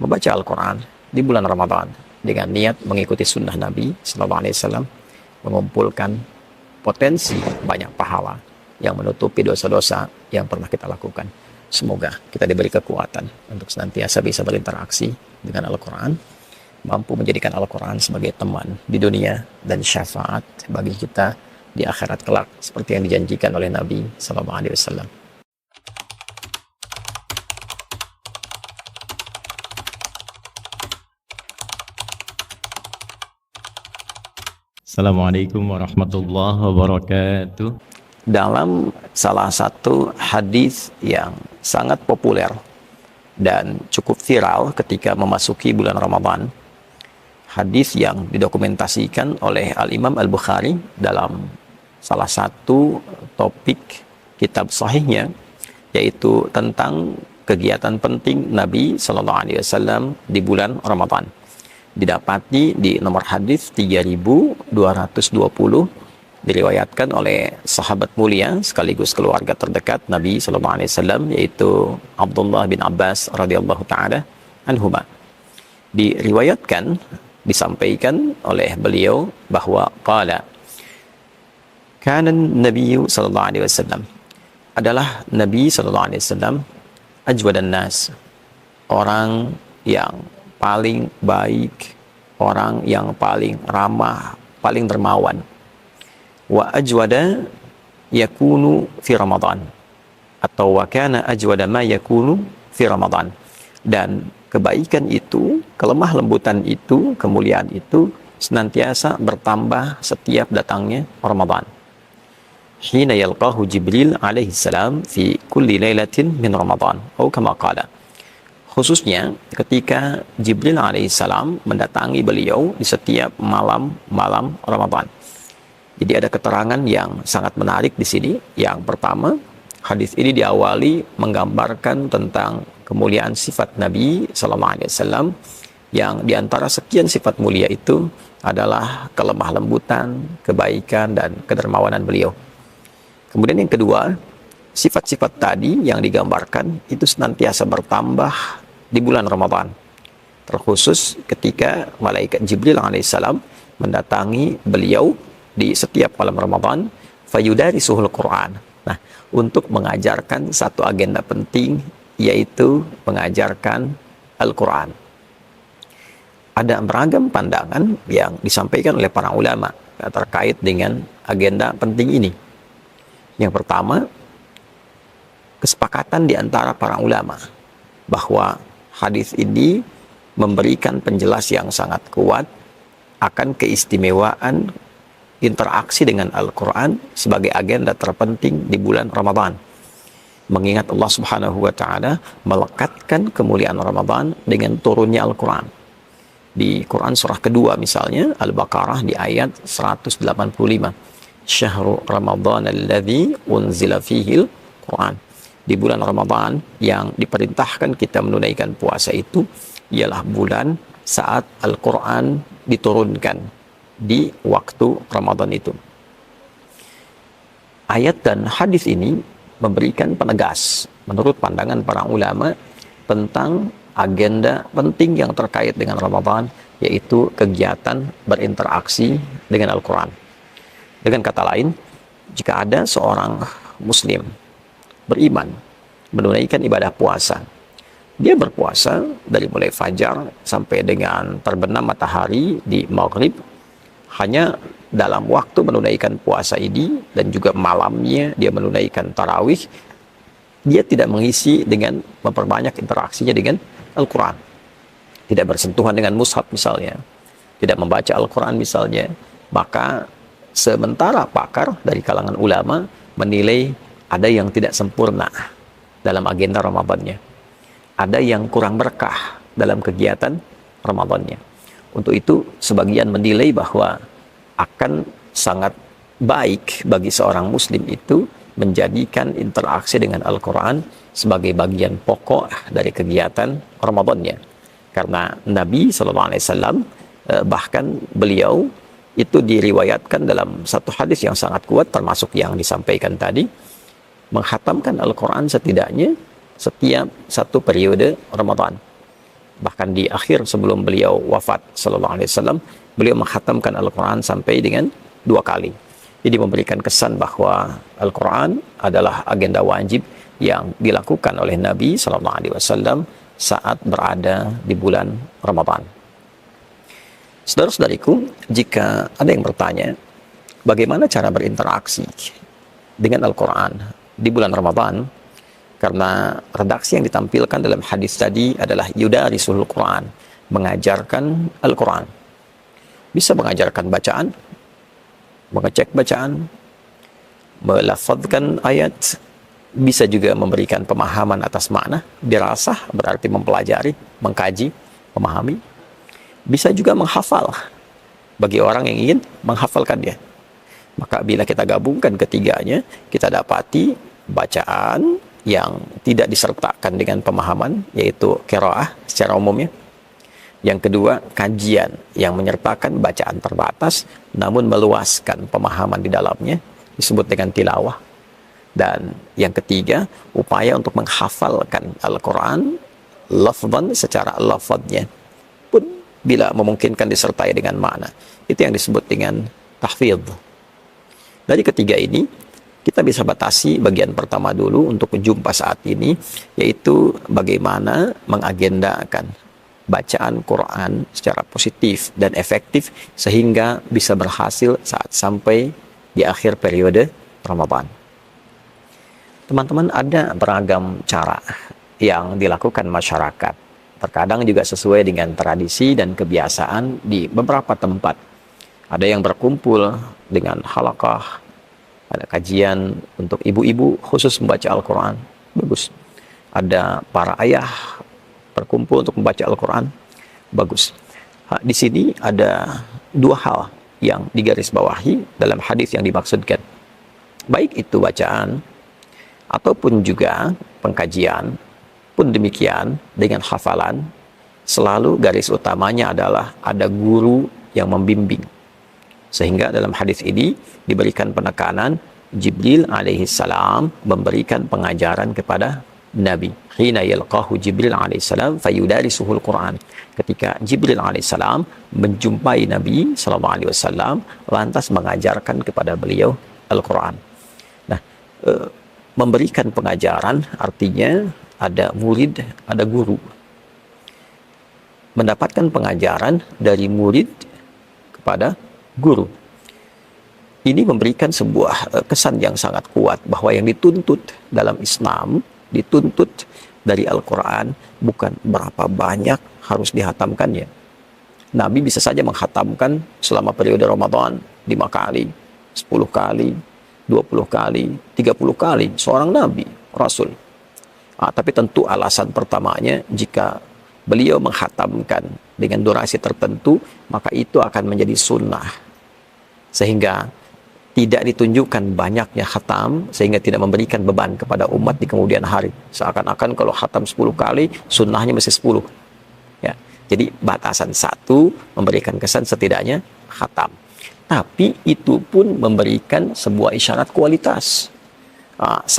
membaca Al-Quran di bulan Ramadan dengan niat mengikuti sunnah Nabi Sallallahu Alaihi Wasallam, mengumpulkan potensi banyak pahala yang menutupi dosa-dosa yang pernah kita lakukan. Semoga kita diberi kekuatan untuk senantiasa bisa berinteraksi dengan Al-Quran, mampu menjadikan Al-Quran sebagai teman di dunia dan syafaat bagi kita di akhirat kelak seperti yang dijanjikan oleh Nabi Sallallahu Alaihi Wasallam. Assalamualaikum warahmatullahi wabarakatuh. Dalam salah satu hadis yang sangat populer dan cukup viral ketika memasuki bulan Ramadan, hadis yang didokumentasikan oleh Al-Imam Al-Bukhari dalam salah satu topik kitab sahihnya, yaitu tentang kegiatan penting Nabi Sallallahu Alaihi Wasallam di bulan Ramadan. Didapati di nomor hadis 3220, diriwayatkan oleh sahabat mulia sekaligus keluarga terdekat Nabi Sallallahu Alaihi Wasallam, yaitu Abdullah bin Abbas radhiyallahu taala anhuma. Diriwayatkan, disampaikan oleh beliau bahwa qala kana Nabi Sallallahu Alaihi Wasallam, adalah Nabi Sallallahu Alaihi Wasallam ajwadan nas, orang yang paling baik, orang yang paling ramah, paling dermawan. Wa ajwada yakunu fi Ramadan, atau wa kana ajwada ma yakunu fi Ramadan. Dan kebaikan itu, kelemah lembutan itu, kemuliaan itu senantiasa bertambah setiap datangnya Ramadan. Hina yalqahu Jibril alaihi salam fi kulli lailatin min Ramadan, atau kama qala, khususnya ketika Jibril alaihissalam mendatangi beliau di setiap malam-malam Ramadan. Jadi ada keterangan yang sangat menarik di sini. Yang pertama, hadis ini diawali menggambarkan tentang kemuliaan sifat Nabi Sallallahu Alaihi Wasallam, yang diantara sekian sifat mulia itu adalah kelemah lembutan, kebaikan, dan kedermawanan beliau. Kemudian yang kedua, sifat-sifat tadi yang digambarkan itu senantiasa bertambah di bulan Ramadan, terkhusus ketika malaikat Jibril alaihissalam mendatangi beliau di setiap malam Ramadan, fayudarisuhul Quran. Nah, untuk mengajarkan satu agenda penting, yaitu mengajarkan Al-Quran. Ada beragam pandangan yang disampaikan oleh para ulama terkait dengan agenda penting ini. Yang pertama, kesepakatan di antara para ulama bahwa hadis ini memberikan penjelas yang sangat kuat akan keistimewaan interaksi dengan Al-Quran sebagai agenda terpenting di bulan Ramadan. Mengingat Allah Subhanahu wa Ta'ala melekatkan kemuliaan Ramadan dengan turunnya Al-Quran. Di Quran surah kedua misalnya, Al-Baqarah di ayat 185, Syahrul Ramadan alladzi unzila fihil Quran. Di bulan Ramadan yang diperintahkan kita menunaikan puasa itu ialah bulan saat Al-Quran diturunkan di waktu Ramadan itu. Ayat dan hadis ini memberikan penegas menurut pandangan para ulama tentang agenda penting yang terkait dengan Ramadan, yaitu kegiatan berinteraksi dengan Al-Quran. Dengan kata lain, jika ada seorang Muslim beriman menunaikan ibadah puasa, dia berpuasa dari mulai fajar sampai dengan terbenam matahari di maghrib, hanya dalam waktu menunaikan puasa ini dan juga malamnya dia menunaikan tarawih, dia tidak mengisi dengan memperbanyak interaksinya dengan Al-Quran, tidak bersentuhan dengan mushaf misalnya, tidak membaca Al-Quran misalnya, maka sementara pakar dari kalangan ulama menilai ada yang tidak sempurna dalam agenda Ramadannya, ada yang kurang berkah dalam kegiatan Ramadannya. Untuk itu, sebagian menilai bahwa akan sangat baik bagi seorang Muslim itu menjadikan interaksi dengan Al-Quran sebagai bagian pokok dari kegiatan Ramadannya. Karena Nabi SAW, bahkan beliau itu diriwayatkan dalam satu hadis yang sangat kuat, termasuk yang disampaikan tadi, menghatamkan Al-Quran setidaknya setiap satu periode Ramadan. Bahkan di akhir sebelum beliau wafat sallallahu alaihi wasallam, beliau menghatamkan Al-Quran sampai dengan 2 kali. Jadi memberikan kesan bahwa Al-Quran adalah agenda wajib yang dilakukan oleh Nabi sallallahu alaihi wasallam saat berada di bulan Ramadan. Saudara-saudariku, jika ada yang bertanya, bagaimana cara berinteraksi dengan Al-Quran di bulan Ramadan? Karena redaksi yang ditampilkan dalam hadis tadi adalah yudarisul Quran, mengajarkan Al-Quran. Bisa mengajarkan bacaan, mengecek bacaan, melafadzkan ayat, bisa juga memberikan pemahaman atas makna, dirasah berarti mempelajari, mengkaji, memahami. Bisa juga menghafal bagi orang yang ingin menghafalkannya. Maka bila kita gabungkan ketiganya, kita dapati bacaan yang tidak disertakan dengan pemahaman, yaitu qiraah secara umumnya. Yang kedua, kajian yang menyertakan bacaan terbatas namun meluaskan pemahaman di dalamnya, disebut dengan tilawah. Dan yang ketiga, upaya untuk menghafalkan Al-Quran lafzan secara lafadznya pun bila memungkinkan disertai dengan makna. Itu yang disebut dengan tahfidz. Dari ketiga ini, kita bisa batasi bagian pertama dulu untuk jumpa saat ini, yaitu bagaimana mengagendakan bacaan Quran secara positif dan efektif sehingga bisa berhasil saat sampai di akhir periode Ramadan. Teman-teman, ada beragam cara yang dilakukan masyarakat. Terkadang juga sesuai dengan tradisi dan kebiasaan di beberapa tempat. Ada yang berkumpul dengan halaqah, ada kajian untuk ibu-ibu khusus membaca Al-Quran. Bagus. Ada para ayah berkumpul untuk membaca Al-Quran. Bagus. Di sini ada 2 hal yang digarisbawahi dalam hadis yang dimaksudkan. Baik itu bacaan ataupun juga pengkajian pun demikian dengan hafalan, selalu garis utamanya adalah ada guru yang membimbing. Sehingga dalam hadis ini diberikan penekanan Jibril alaihissalam memberikan pengajaran kepada Nabi. Hina yalqahu Jibril alaihissalam fayudarisuhul Quran. Ketika Jibril alaihissalam menjumpai Nabi sallallahu alaihi wasallam, lantas mengajarkan kepada beliau Al-Quran. Nah, memberikan pengajaran artinya ada murid, ada guru. Mendapatkan pengajaran dari murid kepada guru. Ini memberikan sebuah kesan yang sangat kuat bahwa yang dituntut dalam Islam, dituntut dari Al-Quran bukan berapa banyak harus dihatamkannya. Nabi bisa saja menghatamkan selama periode Ramadan 5 kali, 10 kali, 20 kali, 30 kali, seorang Nabi, Rasul. Tapi tentu alasan pertamanya, jika beliau menghatamkan dengan durasi tertentu, maka itu akan menjadi sunnah. Sehingga tidak ditunjukkan banyaknya khatam, sehingga tidak memberikan beban kepada umat di kemudian hari. Seakan-akan kalau khatam 10 kali, sunnahnya mesti 10. Ya. Jadi batasan 1 memberikan kesan setidaknya khatam. Tapi itu pun memberikan sebuah isyarat kualitas. 1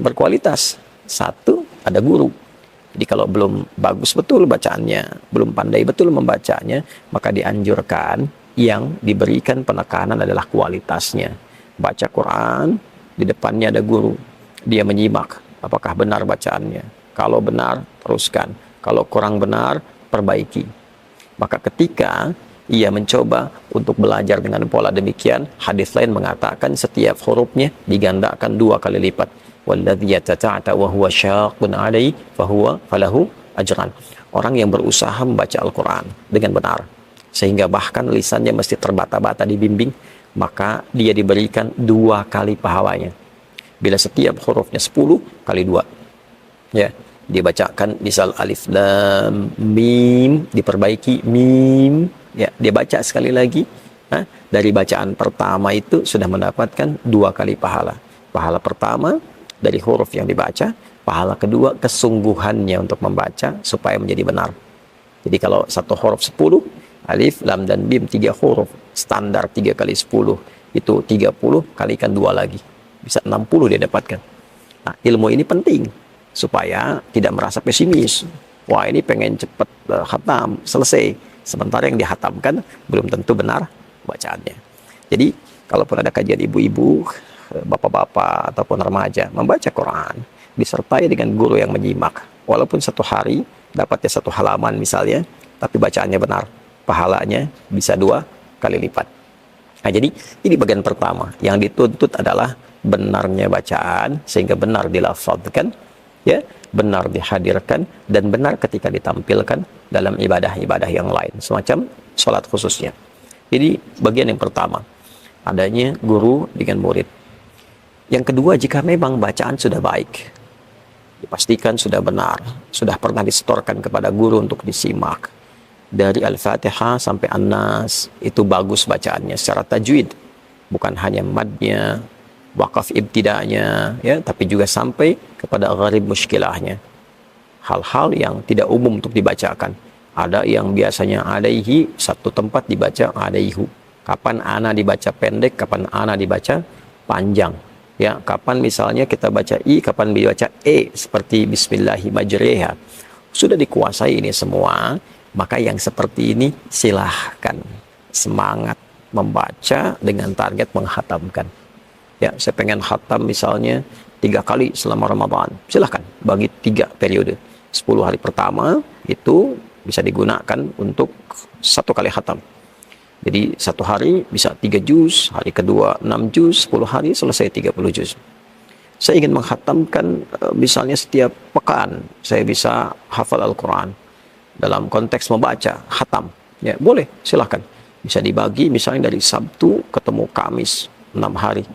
berkualitas, 1 ada guru. Jadi kalau belum bagus betul bacaannya, belum pandai betul membacanya, maka dianjurkan yang diberikan penekanan adalah kualitasnya. Baca Quran, di depannya ada guru. Dia menyimak apakah benar bacaannya. Kalau benar, teruskan. Kalau kurang benar, perbaiki. Maka ketika ia mencoba untuk belajar dengan pola demikian, hadis lain mengatakan setiap hurufnya digandakan 2 kali lipat. Walladzi yatata'ata wa huwa syaqqun 'alaihi falahu ajran. Orang yang berusaha membaca Al-Quran dengan benar, sehingga bahkan lisannya mesti terbata-bata dibimbing, maka dia diberikan 2 kali pahalanya. Bila setiap hurufnya 10 kali 2. Ya, dia bacakan misal alif lam mim, diperbaiki mim, ya, dia baca sekali lagi. Dari bacaan pertama itu sudah mendapatkan 2 kali pahala. Pahala pertama dari huruf yang dibaca, pahala kedua kesungguhannya untuk membaca supaya menjadi benar. Jadi kalau satu huruf 10, alif, lam, dan mim 3 huruf, standar 3 kali 10, itu 30, kalikan 2 lagi. Bisa 60 dia dapatkan. Nah, ilmu ini penting, supaya tidak merasa pesimis. wah ini pengen cepet khatam, selesai. Sementara yang dihatamkan belum tentu benar bacaannya. Jadi, kalaupun ada kajian ibu-ibu, bapak-bapak, ataupun remaja, membaca Quran, disertai dengan guru yang menyimak. Walaupun satu hari, dapatnya 1 halaman misalnya, tapi bacaannya benar. Pahalanya bisa 2 kali lipat. Nah, jadi ini bagian pertama. Yang dituntut adalah benarnya bacaan, sehingga benar dilafadzkan, ya, benar dihadirkan, dan benar ketika ditampilkan dalam ibadah-ibadah yang lain, semacam sholat khususnya. Jadi bagian yang pertama, adanya guru dengan murid. Yang kedua, jika memang bacaan sudah baik, dipastikan sudah benar, sudah pernah disetorkan kepada guru untuk disimak, dari Al-Fatihah sampai An-Nas, itu bagus bacaannya secara tajwid, bukan hanya madnya, wakaf ibtidanya, ya, tapi juga sampai kepada gharib muskilahnya, hal-hal yang tidak umum untuk dibacakan. Ada yang biasanya alaihi, satu tempat dibaca alaihu, kapan ana dibaca pendek, kapan ana dibaca panjang, ya, kapan misalnya kita baca i, kapan dibaca e, seperti bismillahirrahmanirrahim. Sudah dikuasai ini semua, maka yang seperti ini silahkan semangat membaca dengan target menghatamkan. Ya, saya pengen khatam misalnya 3 kali selama Ramadan. Silahkan bagi 3 periode. 10 hari pertama itu bisa digunakan untuk 1 kali khatam. Jadi 1 hari bisa 3 juz, hari kedua 6 juz, 10 hari selesai 30 juz. Saya ingin menghatamkan misalnya setiap pekan saya bisa hafal Al-Quran. Dalam konteks membaca, khatam, ya boleh, silahkan. Bisa dibagi misalnya dari Sabtu ketemu Kamis, 6 hari.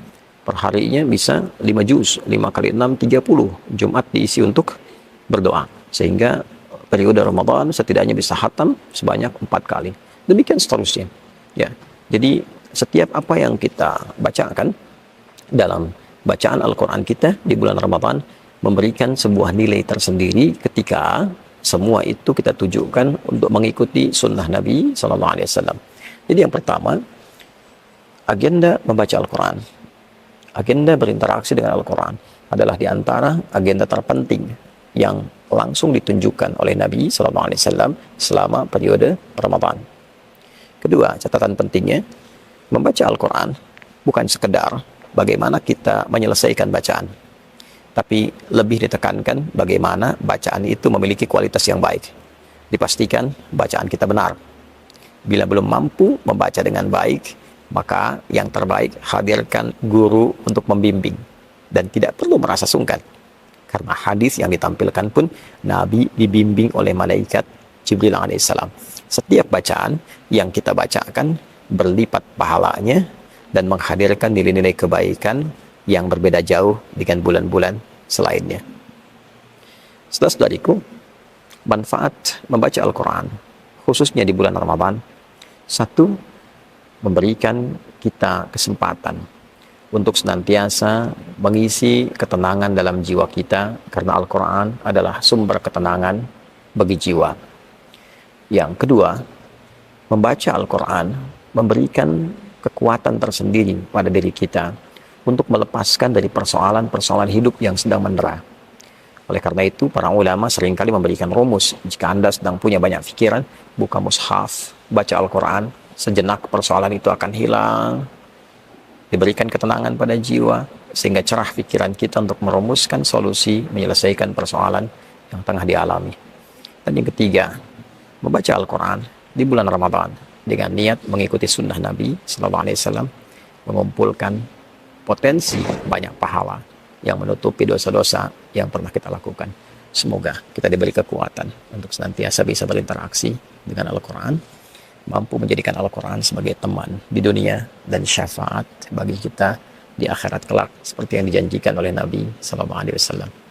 Per harinya bisa 5 juz, 5 kali 6, 30. Jumat diisi untuk berdoa. Sehingga periode Ramadan setidaknya bisa khatam sebanyak 4 kali. Demikian seterusnya. Ya, jadi setiap apa yang kita bacakan dalam bacaan Al-Quran kita di bulan Ramadan memberikan sebuah nilai tersendiri ketika semua itu kita tujukan untuk mengikuti sunnah Nabi SAW. Jadi yang pertama, agenda membaca Al-Quran, agenda berinteraksi dengan Al-Quran adalah di antara agenda terpenting yang langsung ditunjukkan oleh Nabi SAW selama periode Ramadan. Kedua, catatan pentingnya, membaca Al-Quran bukan sekedar bagaimana kita menyelesaikan bacaan, tapi lebih ditekankan bagaimana bacaan itu memiliki kualitas yang baik. Dipastikan bacaan kita benar. Bila belum mampu membaca dengan baik, maka yang terbaik hadirkan guru untuk membimbing. Dan tidak perlu merasa sungkan. Karena hadis yang ditampilkan pun Nabi dibimbing oleh malaikat Jibril alaihissalam. Setiap bacaan yang kita bacakan berlipat pahalanya dan menghadirkan nilai-nilai kebaikan yang berbeda jauh dengan bulan-bulan selainnya. Saudara-saudariku, manfaat membaca Al-Quran, khususnya di bulan Ramadan, 1, memberikan kita kesempatan untuk senantiasa mengisi ketenangan dalam jiwa kita, karena Al-Quran adalah sumber ketenangan bagi jiwa. Yang kedua, membaca Al-Quran memberikan kekuatan tersendiri pada diri kita untuk melepaskan dari persoalan-persoalan hidup yang sedang mendera. Oleh karena itu, para ulama seringkali memberikan rumus. Jika Anda sedang punya banyak pikiran, buka mushaf, baca Al-Quran, sejenak persoalan itu akan hilang. Diberikan ketenangan pada jiwa, sehingga cerah pikiran kita untuk merumuskan solusi, menyelesaikan persoalan yang tengah dialami. Dan yang ketiga, membaca Al-Quran di bulan Ramadan dengan niat mengikuti sunnah Nabi SAW, mengumpulkan potensi banyak pahala yang menutupi dosa-dosa yang pernah kita lakukan. Semoga kita diberi kekuatan untuk senantiasa bisa berinteraksi dengan Al-Quran, mampu menjadikan Al-Quran sebagai teman di dunia dan syafaat bagi kita di akhirat kelak seperti yang dijanjikan oleh Nabi SAW.